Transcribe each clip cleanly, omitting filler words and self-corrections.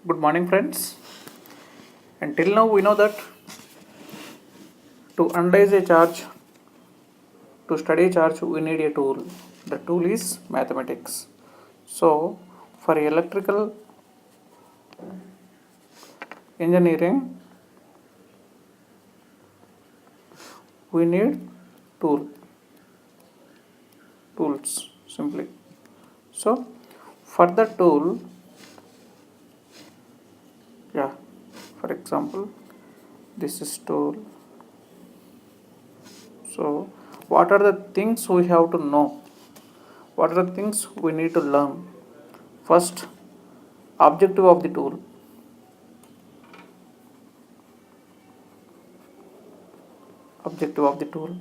Good morning, friends. Until now, we know that to analyze a charge, to study a charge, we need a tool. The tool is mathematics. So, for electrical engineering, we need tool, tools simply. So, for the tool, yeah, for example, this is tool. So, what are the things we have to know? What are the things we need to learn? First, objective of the tool. Objective of the tool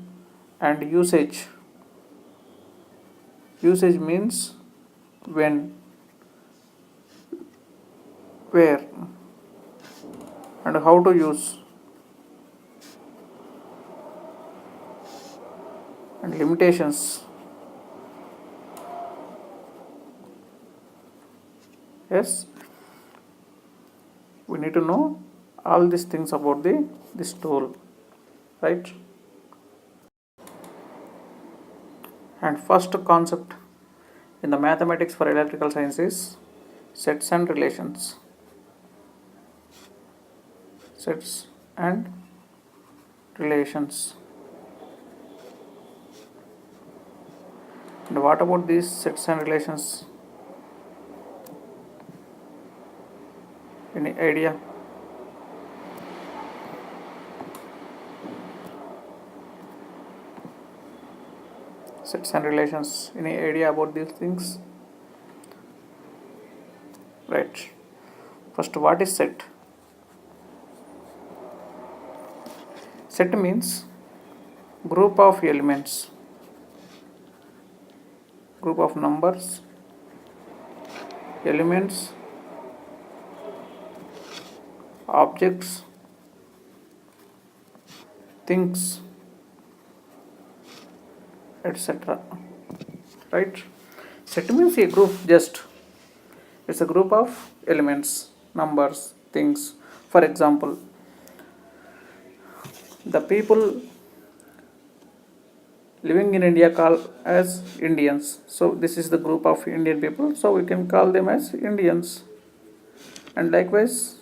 and usage means when, where, and how to use, and limitations. Yes, we need to know all these things about this tool, right? And first concept in the mathematics for electrical science is sets and relations. Sets and relations. And what about these sets and relations? Any idea? Sets and relations. Any idea about these things? Right. First, what is set? Set means group of elements, group of numbers, elements, objects, things, etc. Right? Set means a group, just it's a group of elements, numbers, things. For example, the people living in India call as Indians. So this is the group of Indian people. So we can call them as Indians. And likewise,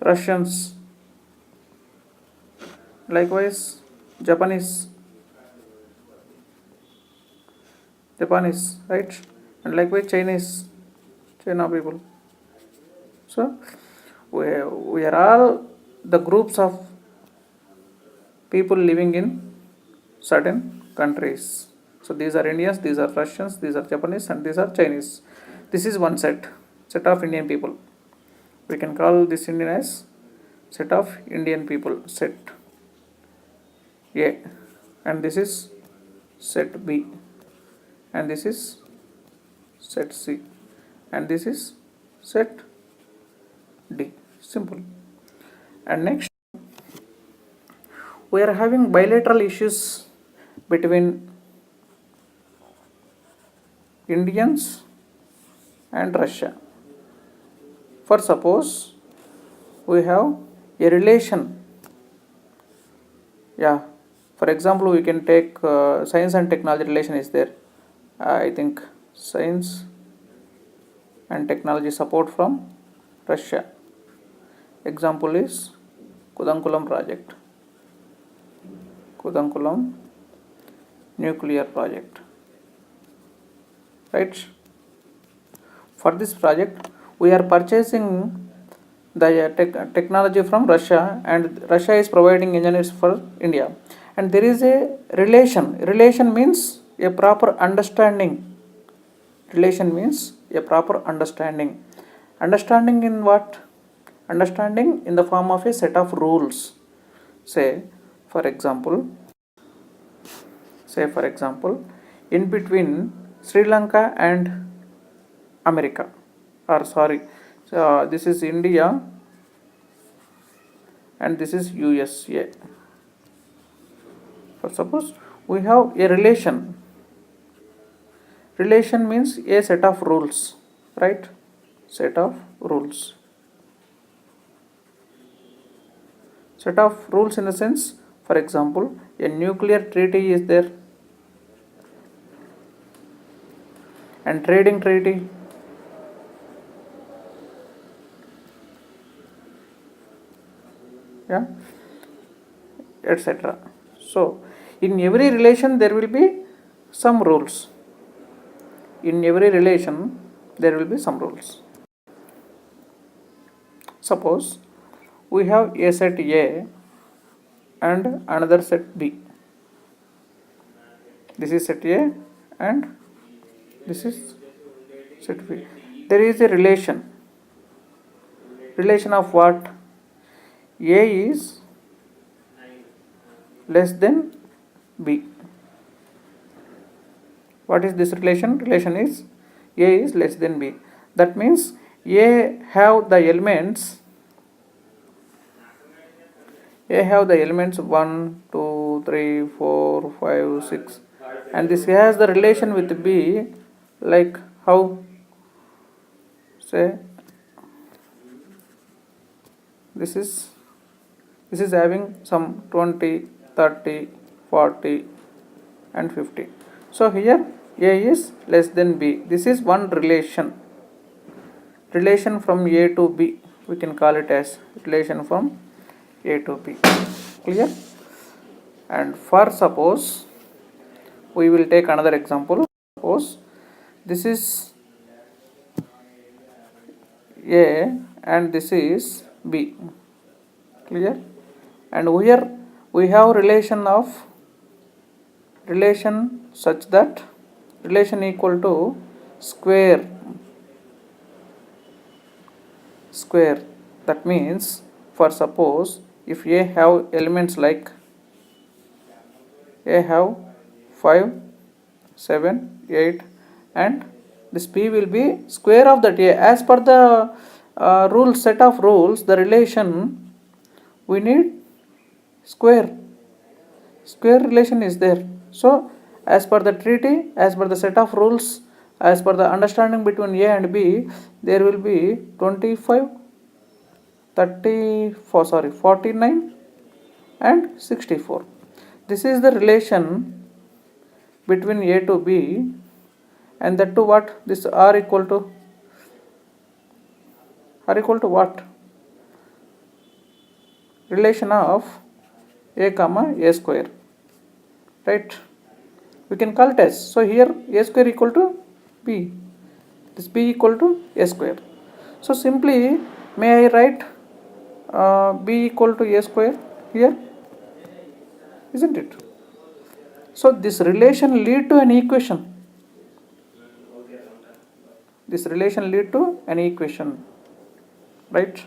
Russians, likewise Japanese, right? And likewise China people. So we are all the groups of people living in certain countries. So these are Indians, these are Russians, these are Japanese, and these are Chinese. This is one set of Indian people. We can call this Indian as set of Indian people, set A, and this is set B, and this is set C, and this is set D. Simple. And next, we are having bilateral issues between Indians and Russia. For suppose we have a relation. Yeah, for example, we can take science and technology relation is there. I think science and technology support from Russia. Example is Kudankulam project, Kudankulam nuclear project, right? For this project, we are purchasing the technology from Russia, and Russia is providing engineers for India. And there is a relation. Relation means a proper understanding. Relation means a proper understanding. Understanding in what? Understanding in the form of a set of rules. Say, for example, in between Sri Lanka and America, or sorry, this is India and this is USA. For suppose we have a relation. Relation means a set of rules. right? Set of rules. Set of rules in the sense, for example, a nuclear treaty is there and trading treaty, yeah, etc. So in every relation there will be some rules. In every relation there will be some rules. Suppose we have a set A and another set B. This is set A and this is set B. There is a relation. Relation of what? A is less than B. What is this relation? Relation is A is less than B. That means A have the elements 1, 2, 3, 4, 5, 6, and this has the relation with B, like how? Say this is having some 20, 30, 40 and 50. So here A is less than B. This is one relation. Relation from A to B. We can call it as relation from A to B. Clear? And for suppose we will take another example. Suppose this is A and this is B. Clear? And here we have relation such that relation equal to square. That means, for suppose if A have elements like A have 5, 7, 8 and this B will be square of that A. As per the set of rules, the relation we need square relation is there. So as per the treaty, as per the set of rules, as per the understanding between A and B, there will be 25, 49 and 64. This is the relation between A to B, and that to what? This R equal to what? Relation of A comma A square, right? We can call it as, so here A square equal to B, this B equal to A square. So simply may I write B equal to A square here, isn't it? So this relation lead to an equation. Right?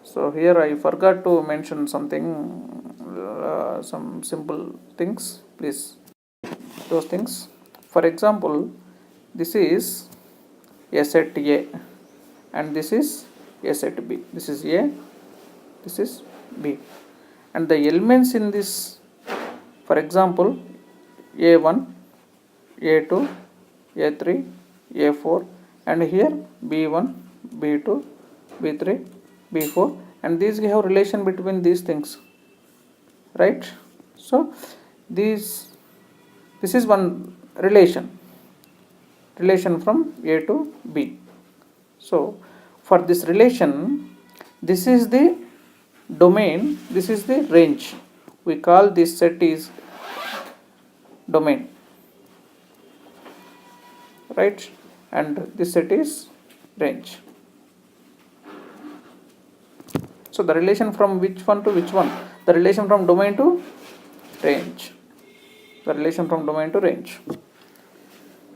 So here I forgot to mention something, some simple things. Please, those things. For example, this is a set A and this is a set B. This is A, this is B, and the elements in this, for example, A1, A2, A3, A4, and here B1, B2, B3, B4, and these we have relation between these things, right? So this is one relation from A to B. So for this relation, this is the domain, this is the range. We call this set is domain, right? And this set is range. So the relation from which one to which one? The relation from domain to range.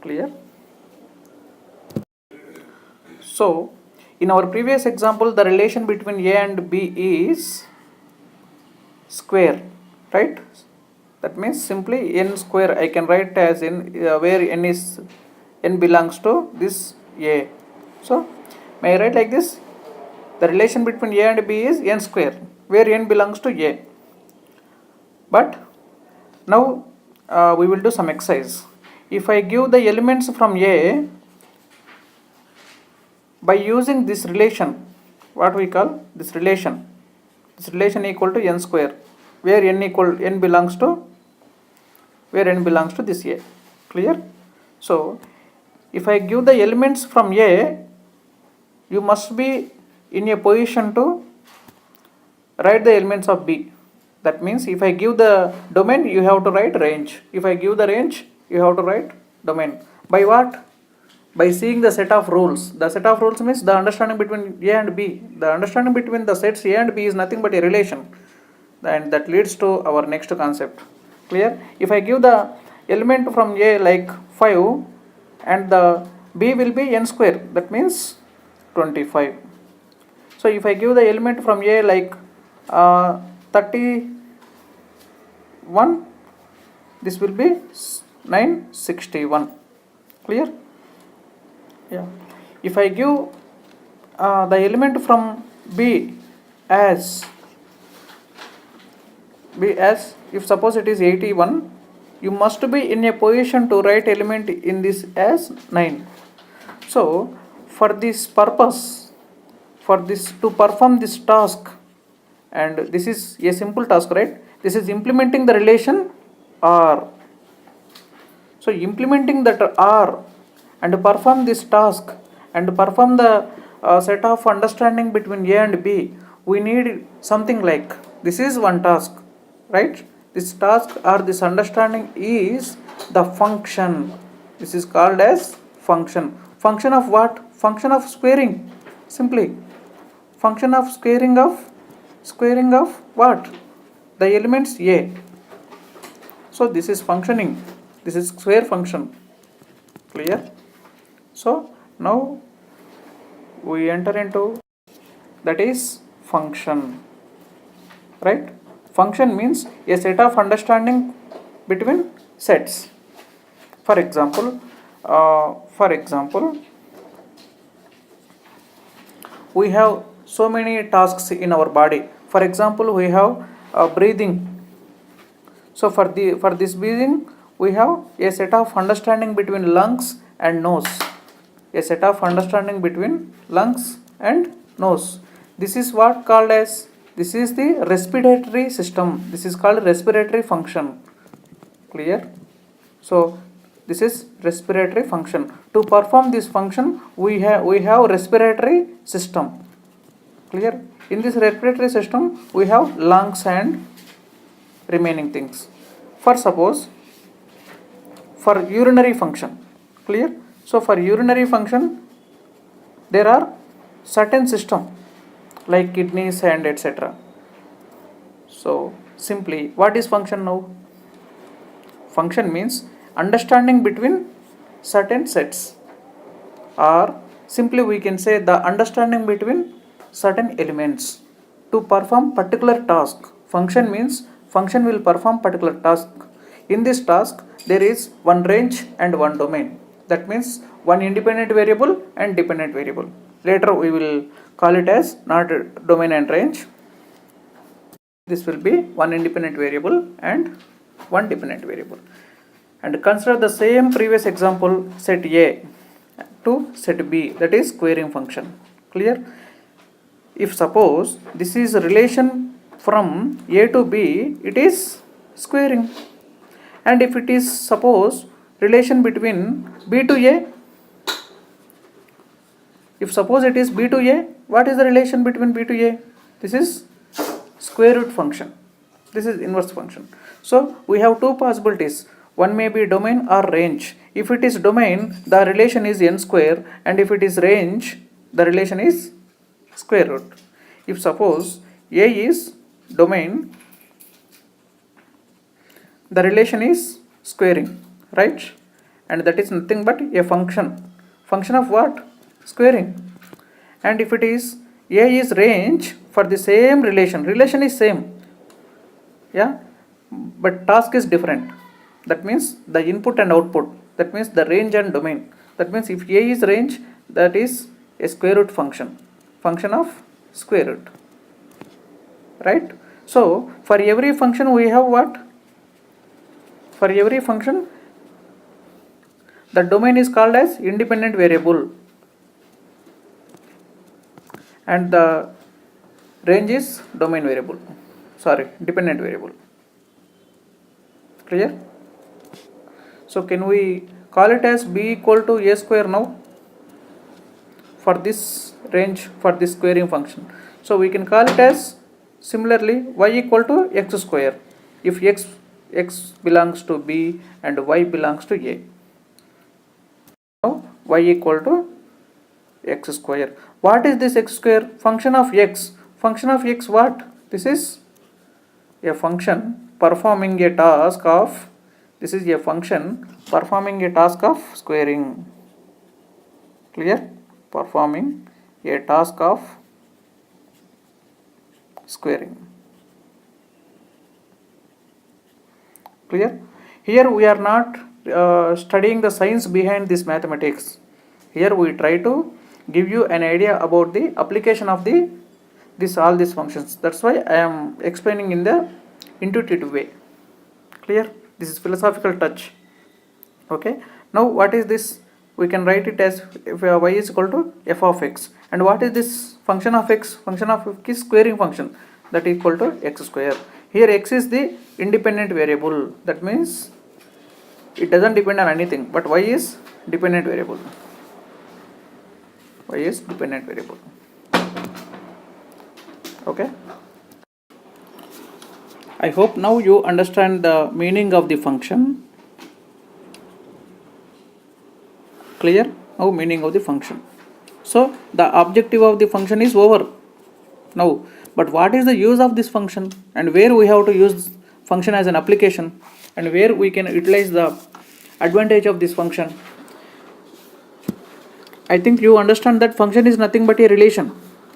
Clear? So in our previous example, the relation between A and B is square, right? That means simply n square I can write as in where n belongs to this A. So may I write like this? The relation between A and B is n square, where n belongs to A. But now we will do some exercise. If I give the elements from A by using this relation, what we call this relation equal to n square, where n belongs to this A. Clear? So if I give the elements from A, you must be in a position to write the elements of B. That means if I give the domain, you have to write range. If I give the range, you have to write domain. By what? By seeing the set of rules. The set of rules means the understanding between A and B. The understanding between the sets A and B is nothing but a relation. And that leads to our next concept. Clear? If I give the element from A like 5 and the B will be n square, that means 25. So if I give the element from A like 31, this will be 961. Clear? Yeah. If I give the element from B as if suppose it is 81, you must be in a position to write element in this as 9. So for this purpose, to perform this task, and this is a simple task, right? This is implementing the relation R. So implementing that R and perform this task and perform the set of understanding between A and B, we need something like, this is one task, right? This task or this understanding is the function. This is called as function. Function of what? Function of squaring. Simply function of squaring of what? The elements A. So this is functioning. This is square function. Clear? So now we enter into, that is function, right? Function means a set of understanding between sets. For example, we have so many tasks in our body. For example, we have breathing. So for this breathing, we have a set of understanding between lungs and nose. A set of understanding between lungs and nose. This is what called as, this is the respiratory system. This is called respiratory function. Clear? So this is respiratory function. To perform this function, we have respiratory system. Clear? In this respiratory system, we have lungs and remaining things. For suppose, for urinary function. Clear? So for urinary function, there are certain system like kidneys and etc. So simply, what is function now? Function means understanding between certain sets, or simply we can say the understanding between certain elements to perform particular task. Function means function will perform particular task. In this task, there is one range and one domain. That means one independent variable and dependent variable. Later we will call it as not domain and range. This will be one independent variable and one dependent variable. And consider the same previous example, set A to set B, that is squaring function. Clear? If suppose this is a relation from A to B, it is squaring. And if it is suppose relation between B to A, if suppose it is B to A, what is the relation between B to A? This is square root function. This is inverse function. So we have two possibilities. One may be domain or range. If it is domain, the relation is n square, and if it is range, the relation is square root. If suppose A is domain, the relation is squaring, right? And that is nothing but a function. Function of what? Squaring. And if it is A is range, for the same relation is same, yeah, but task is different. That means the input and output, that means the range and domain. That means if A is range, that is a square root function of square root, right? So for every function we have what? For every function, the domain is called as independent variable. and the range is domain variable, sorry, dependent variable. Clear? So can we call it as b equal to a square now for this range, for this squaring function? So we can call it as similarly y equal to x square if x belongs to b and y belongs to a. Now y equal to x square. What is this x square? Function of x. Function of x what? This is a function performing a task of, this is a function performing a task of squaring. Clear? Performing a task of squaring. Clear? Here we are not studying the science behind this mathematics. Here we try to give you an idea about the application of all these functions. That's why I am explaining in the intuitive way. Clear? This is philosophical touch. Okay. Now what is this? We can write it as if y is equal to f of x. And what is this function of x? Function of x is squaring function, that is equal to x square. Here x is the independent variable. That means it doesn't depend on anything, but y is dependent variable. Y is dependent variable. Okay. I hope now you understand the meaning of the function. Clear? Now meaning of the function. So the objective of the function is over now. But what is the use of this function, and where we have to use function as an application, and where we can utilize the advantage of this function? I think you understand that function is nothing but a relation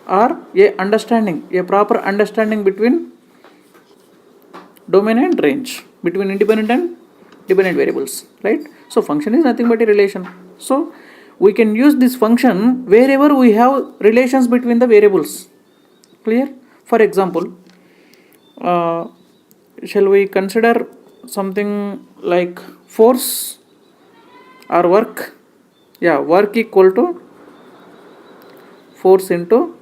or a understanding, a proper understanding between domain and range, between independent and dependent variables, right? So function is nothing but a relation. So we can use this function wherever we have relations between the variables. Clear? For example, shall we consider something like force or work? Yeah, work equal to force into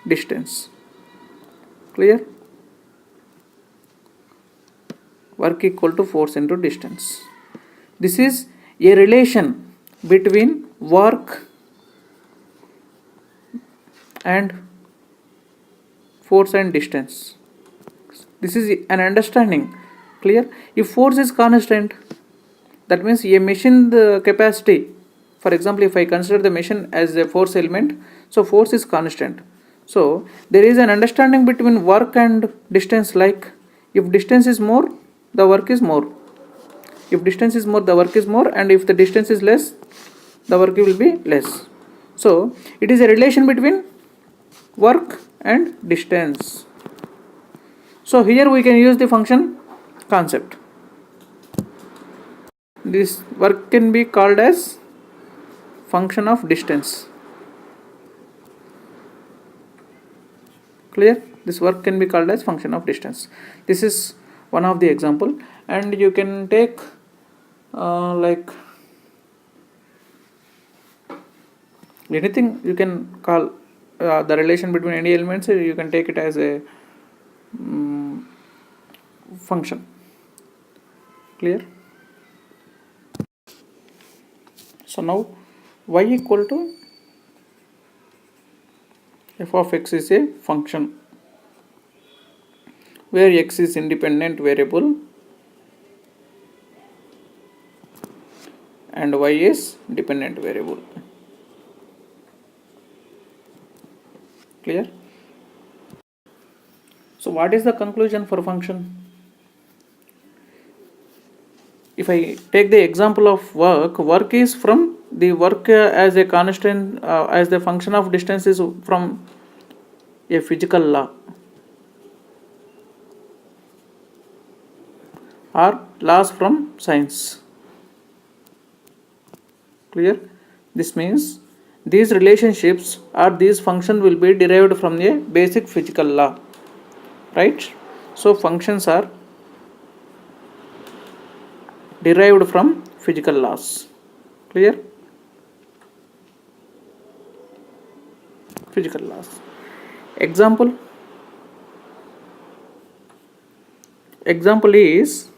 distance. Clear? Work equal to force into distance. This is a relation between work and force and distance. This is an understanding. Clear? If force is constant, that means a machine the capacity. For example, if I consider the machine as a force element, so force is constant. So there is an understanding between work and distance, like if distance is more, the work is more. If distance is more, the work is more, and if the distance is less, the work will be less. So it is a relation between work and distance. So here we can use the function concept. This work can be called as function of distance. Clear? This work can be called as function of distance. This is one of the example, and you can take like anything you can call the relation between any elements. You can take it as a function. Clear? So now y equal to f of x is a function where x is independent variable and y is dependent variable. Clear? So what is the conclusion for function? If I take the example of work is from the work as a constant, as the function of distance is from a physical law or laws from science. Clear? This means these relationships or these functions will be derived from a basic physical law, right? So functions are derived from physical laws. Clear? physical laws. Example is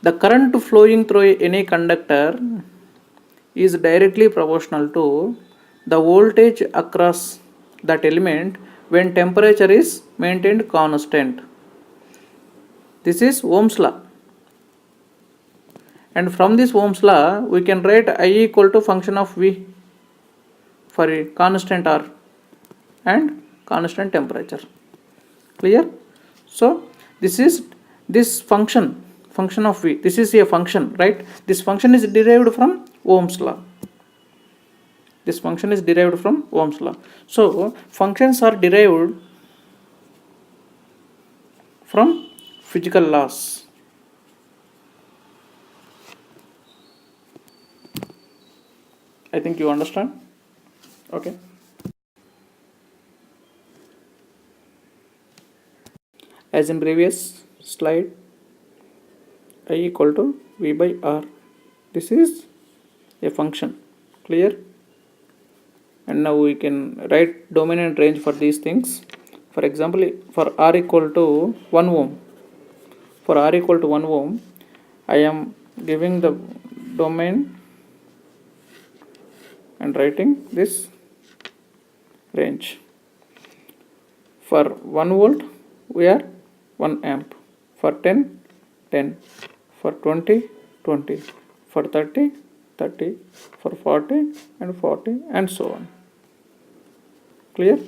the current flowing through any conductor is directly proportional to the voltage across that element when temperature is maintained constant. This is Ohm's law. And from this Ohm's law, we can write I equal to function of V for a constant R and constant temperature. Clear? So this is this function of V. This is a function, right? This function is derived from Ohm's law. This function is derived from Ohm's law. So functions are derived from physical laws. I think you understand. Okay. As in previous slide, I equal to V by R. This is a function. Clear? And now we can write domain and range for these things. For example, for R equal to 1 ohm, for R equal to 1 ohm, I am giving the domain and writing this range. For 1 volt, we are 1 amp. For 10, 10. For 20, 20. For 30, 30. For 40 and 40 and so on. Clear?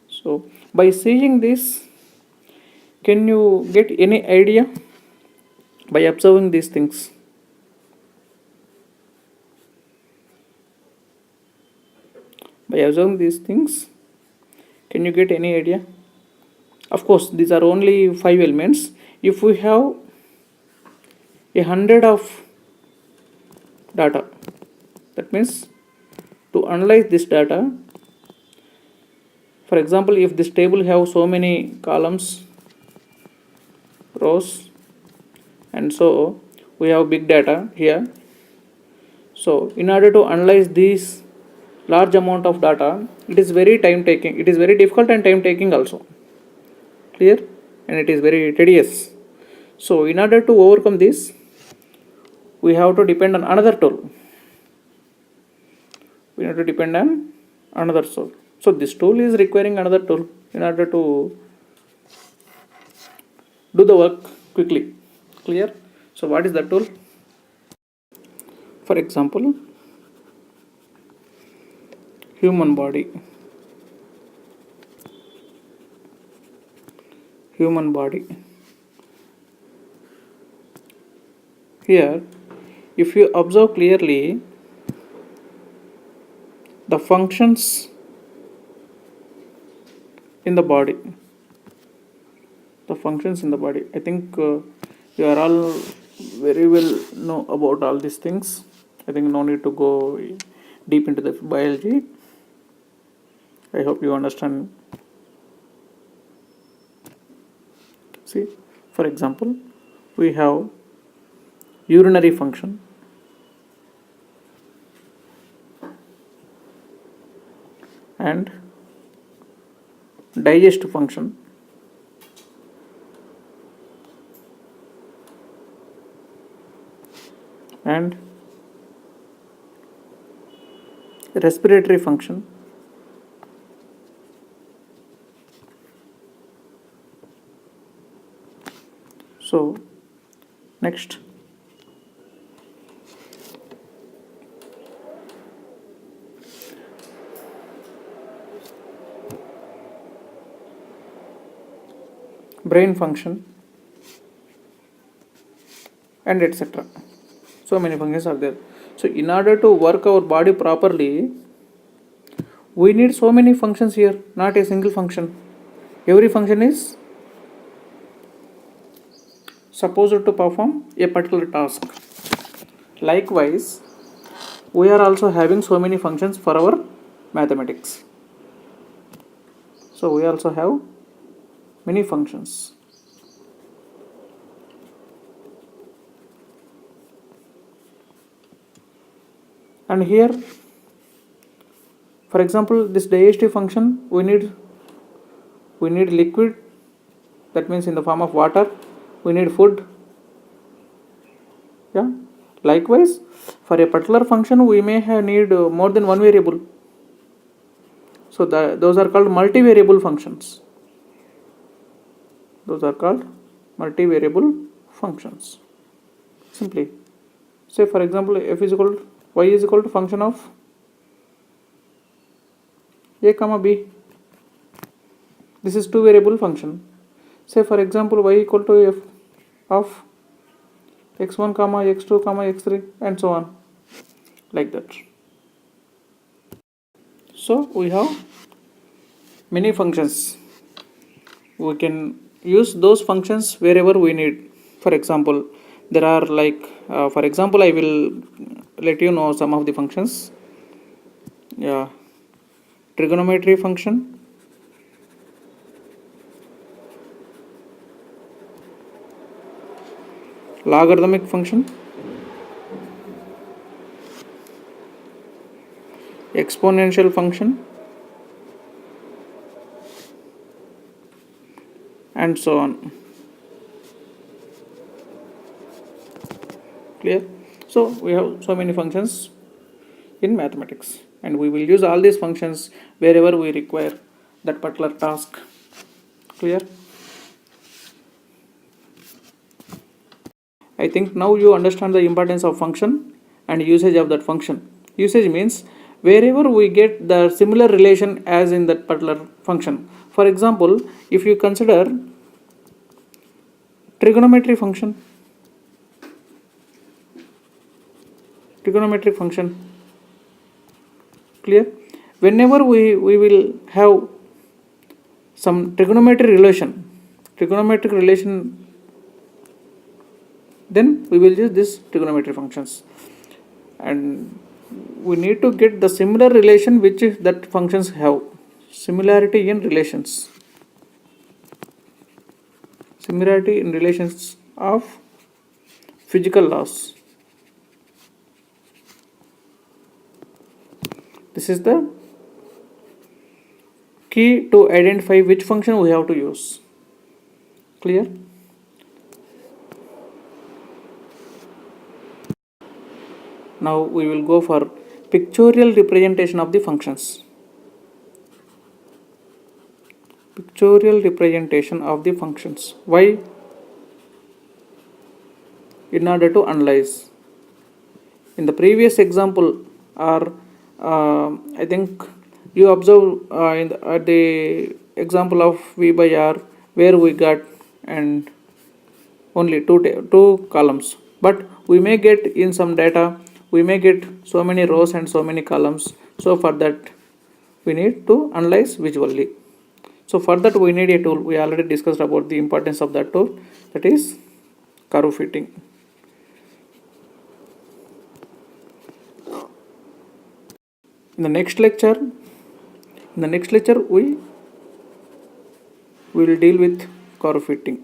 So by seeing this, can you get any idea by observing these things? By observing these things, can you get any idea? Of course, these are only 5 elements. If we have 100 of data, that means to analyze this data, for example, if this table have so many columns, rows, and so we have big data here. So in order to analyze this large amount of data, it is very time taking. It is very difficult and time taking also. Clear? And it is very tedious. So in order to overcome this, we have to depend on another tool. We have to depend on another tool. So this tool is requiring another tool in order to do the work quickly. Clear? So what is the tool? For example, human body. Human body. Here, if you observe clearly, the functions in the body. The functions in the body. I think you are all very well know about all these things. I think no need to go deep into the biology. I hope you understand. See, for example, we have urinary function, and digestive function, and respiratory function, so next, brain function, and etc. So many functions are there. So in order to work our body properly, we need so many functions here, not a single function. Every function is supposed to perform a particular task. Likewise, we are also having so many functions for our mathematics. So we also have many functions. And here For example, this digestive function, we need liquid, that means in the form of water. We need food. Yeah. Likewise, for a particular function, we may need more than one variable. So those are called multivariable functions. Those are called multivariable functions. Simply say, for example, f is equal to y is equal to function of a comma b. This is two variable function. Say, for example, y equal to f of x1 comma x2 comma x3 and so on, like that. So we have many functions. We can use those functions wherever we need. For example, there are for example, I will let you know some of the functions. Yeah, trigonometry function, logarithmic function, exponential function, and so on. Clear? So we have so many functions in mathematics, and we will use all these functions wherever we require that particular task. Clear? I think now you understand the importance of function and usage of that function. Usage means wherever we get the similar relation as in that particular function. For example, if you consider trigonometry function, clear? Whenever we will have some trigonometric relation, then we will use this trigonometry functions, and we need to get the similar relation which that functions have. Similarity in relations of physical laws. This is the key to identify which function we have to use. Clear? Now we will go for pictorial representation of the functions. Why? In order to analyze. In the previous example, or I think you observe at the example of V by R, where we got and only two columns, but we may get in some data, we may get so many rows and so many columns. So for that we need to analyze visually. So for that we need a tool. We already discussed about the importance of that tool, that is curve fitting. In the next lecture we will deal with curve fitting.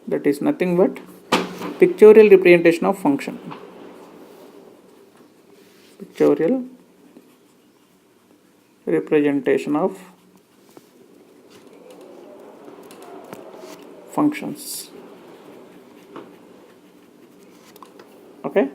That is nothing but pictorial representation of function. Pictorial representation of functions. Okay.